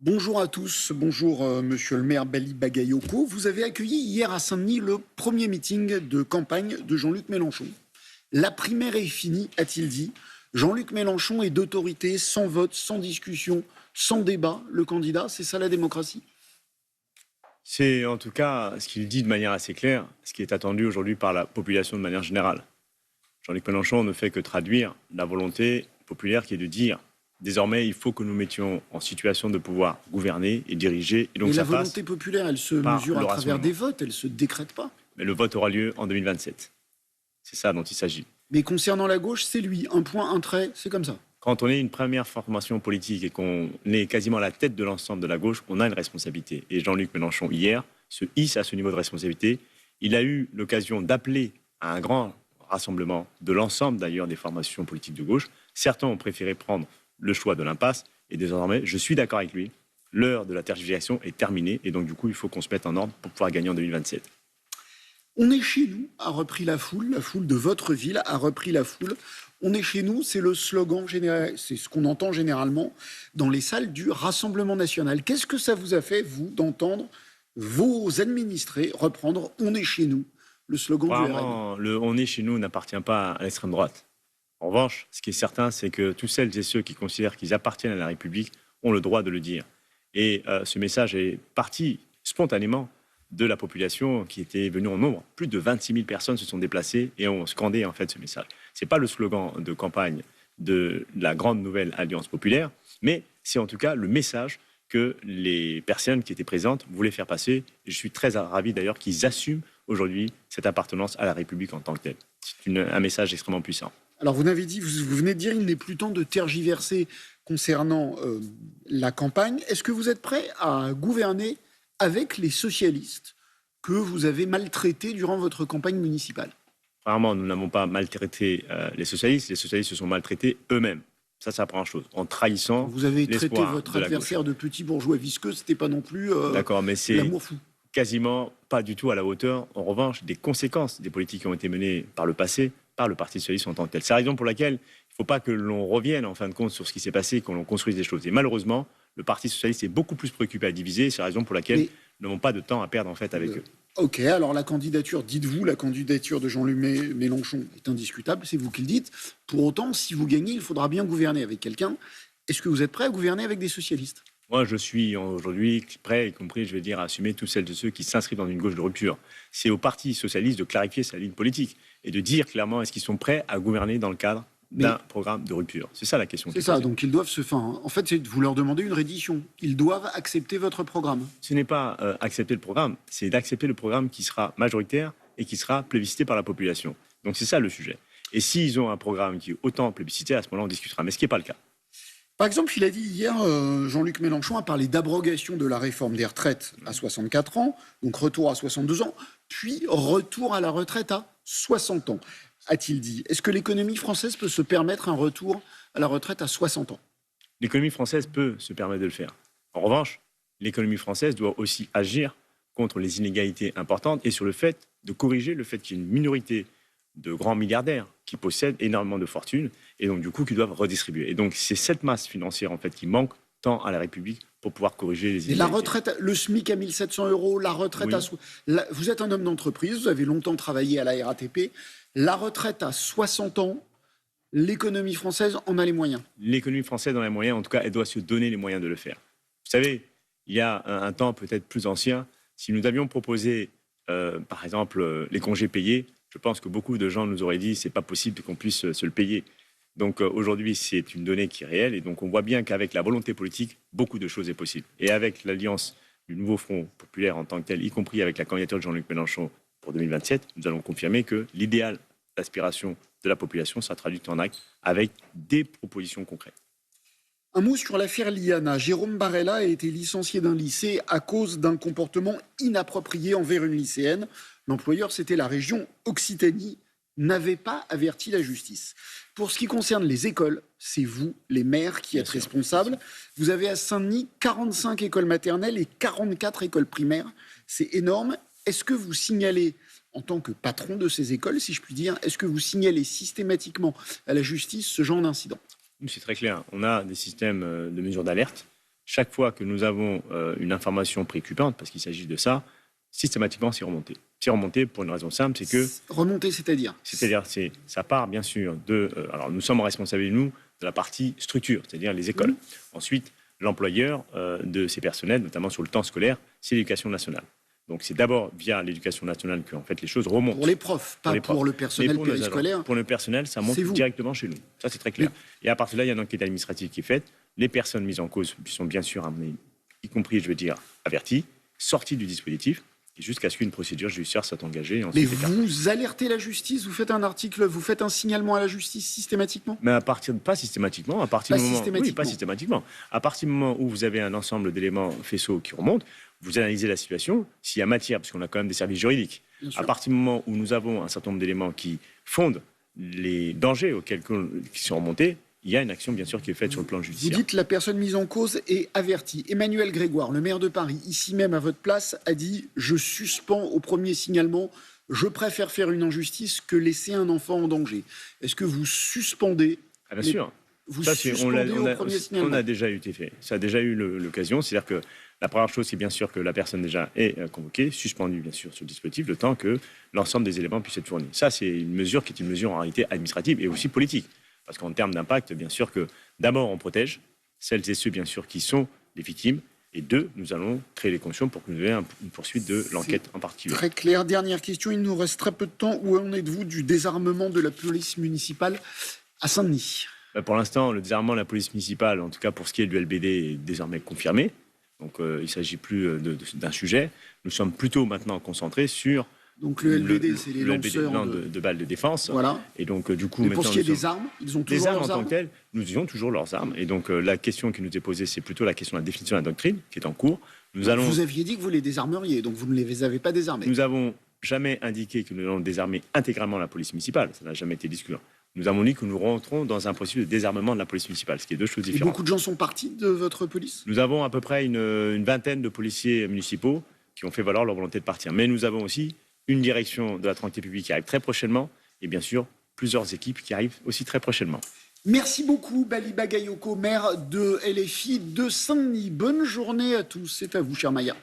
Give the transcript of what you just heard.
Bonjour à tous, bonjour monsieur le maire Bali Bagayoko. Vous avez accueilli hier à Saint-Denis le premier meeting de campagne de Jean-Luc Mélenchon. La primaire est finie, a-t-il dit. Jean-Luc Mélenchon est d'autorité, sans vote, sans discussion, sans débat. Le candidat, c'est ça la démocratie? C'est en tout cas ce qu'il dit de manière assez claire, ce qui est attendu aujourd'hui par la population de manière générale. Jean-Luc Mélenchon ne fait que traduire la volonté populaire qui est de dire désormais il faut que nous mettions en situation de pouvoir gouverner et diriger. Et donc Mais ça la passe volonté populaire, elle se par mesure le à travers rassemblement. des votes, elle se décrète pas. Mais le vote aura lieu en 2027. C'est ça dont il s'agit. Mais concernant la gauche, c'est lui. Un point, un trait, c'est comme ça. Quand on est une première formation politique et qu'on est quasiment à la tête de l'ensemble de la gauche, on a une responsabilité. Et Jean-Luc Mélenchon, hier, se hisse à ce niveau de responsabilité. Il a eu l'occasion d'appeler à un grand rassemblement de l'ensemble d'ailleurs des formations politiques de gauche. Certains ont préféré prendre le choix de l'impasse. Et désormais, je suis d'accord avec lui, l'heure de la tergiversation est terminée. Et donc du coup, il faut qu'on se mette en ordre pour pouvoir gagner en 2027. On est chez nous, a repris la foule de votre ville a repris la foule. On est chez nous, c'est le slogan général, c'est ce qu'on entend généralement dans les salles du Rassemblement national. Qu'est-ce que ça vous a fait, vous, d'entendre vos administrés reprendre "On est chez nous", le slogan du RN? Apparemment, le "on est chez nous" n'appartient pas à l'extrême droite. En revanche, ce qui est certain, c'est que tous celles et ceux qui considèrent qu'ils appartiennent à la République ont le droit de le dire. Et ce message est parti spontanément de la population qui était venue en nombre. Plus de 26 000 personnes se sont déplacées et ont scandé en fait ce message. Ce n'est pas le slogan de campagne de la grande nouvelle Alliance populaire, mais c'est en tout cas le message que les personnes qui étaient présentes voulaient faire passer. Et je suis très ravi d'ailleurs qu'ils assument aujourd'hui cette appartenance à la République en tant que telle. C'est un message extrêmement puissant. Alors vous avez dit, vous venez de dire, il n'est plus temps de tergiverser concernant la campagne. Est-ce que vous êtes prêt à gouverner avec les socialistes que vous avez maltraités durant votre campagne municipale? Apparemment, nous n'avons pas maltraité les socialistes. Les socialistes se sont maltraités eux-mêmes. Ça, c'est la première chose. En trahissant Vous avez traité l'espoir votre de la gauche. adversaire de petit bourgeois visqueux, c'était pas non plus D'accord, mais c'est l'amour fou. quasiment pas du tout à la hauteur, en revanche, des conséquences des politiques qui ont été menées par le passé, par le Parti socialiste en tant que tel. C'est la raison pour laquelle il ne faut pas que l'on revienne, en fin de compte, sur ce qui s'est passé et qu'on construise des choses. Et malheureusement, le Parti socialiste est beaucoup plus préoccupé à diviser. C'est la raison pour laquelle Mais nous n'avons pas de temps à perdre, en fait, avec eux. ok, alors la candidature, dites-vous, la candidature de Jean-Luc Mélenchon est indiscutable, c'est vous qui le dites. Pour autant, si vous gagnez, il faudra bien gouverner avec quelqu'un. Est-ce que vous êtes prêt à gouverner avec des socialistes? Moi, je suis aujourd'hui prêt, y compris, je vais dire, à assumer tous celles et ceux qui s'inscrivent dans une gauche de rupture. C'est au Parti socialiste de clarifier sa ligne politique et de dire clairement est-ce qu'ils sont prêts à gouverner dans le cadre d'un programme de rupture. C'est ça la question. C'est ça, donc ils doivent se... Enfin, en fait, vous leur demandez une reddition. Ils doivent accepter votre programme. Ce n'est pas accepter le programme, c'est d'accepter le programme qui sera majoritaire et qui sera plébiscité par la population. Donc c'est ça le sujet. Et s'ils ont un programme qui est autant plébiscité, à ce moment-là, on discutera. Mais ce qui n'est pas le cas. Par exemple, il a dit hier, Jean-Luc Mélenchon a parlé d'abrogation de la réforme des retraites à 64 ans, donc retour à 62 ans, puis retour à la retraite à 60 ans, a-t-il dit. Est-ce que l'économie française peut se permettre un retour à la retraite à 60 ans? L'économie française peut se permettre de le faire. En revanche, l'économie française doit aussi agir contre les inégalités importantes et sur le fait de corriger le fait qu'il y ait une minorité de grands milliardaires qui possèdent énormément de fortune et donc du coup qui doivent redistribuer. Et donc c'est cette masse financière en fait qui manque tant à la République pour pouvoir corriger les Et la inégalités. retraite, le SMIC à 1700 euros, la retraite Oui. Vous êtes un homme d'entreprise, vous avez longtemps travaillé à la RATP. La retraite à 60 ans, l'économie française en a les moyens. L'économie française, dans les moyens, en tout cas, elle doit se donner les moyens de le faire. Vous savez, il y a un temps peut-être plus ancien, si nous avions proposé, par exemple, les congés payés, je pense que beaucoup de gens nous auraient dit c'est pas possible qu'on puisse se le payer. Donc aujourd'hui, c'est une donnée qui est réelle et donc on voit bien qu'avec la volonté politique, beaucoup de choses est possible. Et avec l'alliance du nouveau Front populaire en tant que tel, y compris avec la candidature de Jean-Luc Mélenchon pour 2027, nous allons confirmer que l'idéal d'aspiration de la population sera traduit en actes avec des propositions concrètes. Un mot sur l'affaire Liana. Jérôme Barella a été licencié d'un lycée à cause d'un comportement inapproprié envers une lycéenne. L'employeur, c'était la région Occitanie, n'avait pas averti la justice. Pour ce qui concerne les écoles, c'est vous, les maires, qui êtes responsables. Vous avez à Saint-Denis 45 écoles maternelles et 44 écoles primaires. C'est énorme. Est-ce que vous signalez, en tant que patron de ces écoles, si je puis dire, est-ce que vous signalez systématiquement à la justice ce genre d'incident? C'est très clair. On a des systèmes de mesures d'alerte chaque fois que nous avons une information préoccupante, parce qu'il s'agit de ça, systématiquement, c'est remonté. C'est remonté pour une raison simple, c'est que... Remonter, c'est-à-dire ça part, bien sûr, de... alors, nous sommes responsables, nous, de la partie structure, c'est-à-dire les écoles. Ensuite, l'employeur de ces personnels, notamment sur le temps scolaire, c'est l'éducation nationale. Donc, c'est d'abord via l'éducation nationale que, en fait, les choses remontent. Pour les profs, pas pour le personnel périscolaire. Pour le personnel, ça monte directement chez nous. Ça, c'est très clair. Et à partir de là, il y a une enquête administrative qui est faite. Les personnes mises en cause sont bien sûr amenées, y compris, je veux dire, averties, sorties du dispositif, jusqu'à ce qu'une procédure judiciaire soit engagée. Mais vous alertez la justice, vous faites un article, vous faites un signalement à la justice systématiquement? Mais pas systématiquement, à partir du moment... Oui, pas systématiquement. À partir du moment où vous avez un ensemble d'éléments faisceaux qui remontent, vous analysez la situation, s'il y a matière, parce qu'on a quand même des services juridiques. À partir du moment où nous avons un certain nombre d'éléments qui fondent les dangers qui sont remontés, il y a une action, bien sûr, qui est faite sur le plan judiciaire. Vous dites la personne mise en cause est avertie. Emmanuel Grégoire, le maire de Paris, ici même à votre place, a dit « Je suspends au premier signalement. Je préfère faire une injustice que laisser un enfant en danger. » Est-ce que vous suspendez... Ah, bien sûr. Vous suspendez au premier signalement. On a déjà été fait. Ça a déjà eu l'occasion. C'est-à-dire que la première chose, c'est bien sûr que la personne déjà est convoquée, suspendue, bien sûr, sur le dispositif, le temps que l'ensemble des éléments puissent être fournis. Ça, c'est une mesure qui est une mesure en réalité administrative et aussi politique. Parce qu'en termes d'impact, bien sûr que d'abord, on protège celles et ceux, bien sûr, qui sont les victimes. Et deux, nous allons créer les conditions pour que nous ayons une poursuite de l'enquête en particulier. Très clair. Dernière question, il nous reste très peu de temps. Où en êtes-vous du désarmement de la police municipale à Saint-Denis? Pour l'instant, le désarmement de la police municipale, en tout cas pour ce qui est du LBD, est désormais confirmé. Donc il ne s'agit plus d'un sujet. Nous sommes plutôt maintenant concentrés sur... Donc le LBD, c'est les lanceurs de balles de défense. Voilà. Et donc du coup, pour ce qui est des armes, ils ont toujours leurs armes. En tant que telles, nous avons toujours leurs armes. Et donc la question qui nous est posée, c'est plutôt la question de la définition de la doctrine qui est en cours. Vous aviez dit que vous les désarmeriez, donc vous ne les avez pas désarmés. Nous n'avons jamais indiqué que nous allons désarmer intégralement la police municipale. Ça n'a jamais été discuté. Nous avons dit que nous rentrons dans un processus de désarmement de la police municipale, ce qui est deux choses différentes. Et beaucoup de gens sont partis de votre police? Nous avons à peu près une vingtaine de policiers municipaux qui ont fait valoir leur volonté de partir. Mais nous avons aussi une direction de la tranquillité publique qui arrive très prochainement et bien sûr plusieurs équipes qui arrivent aussi très prochainement. Merci beaucoup Bali Bagayoko, maire de LFI de Saint-Denis. Bonne journée à tous. C'est à vous, cher Maya.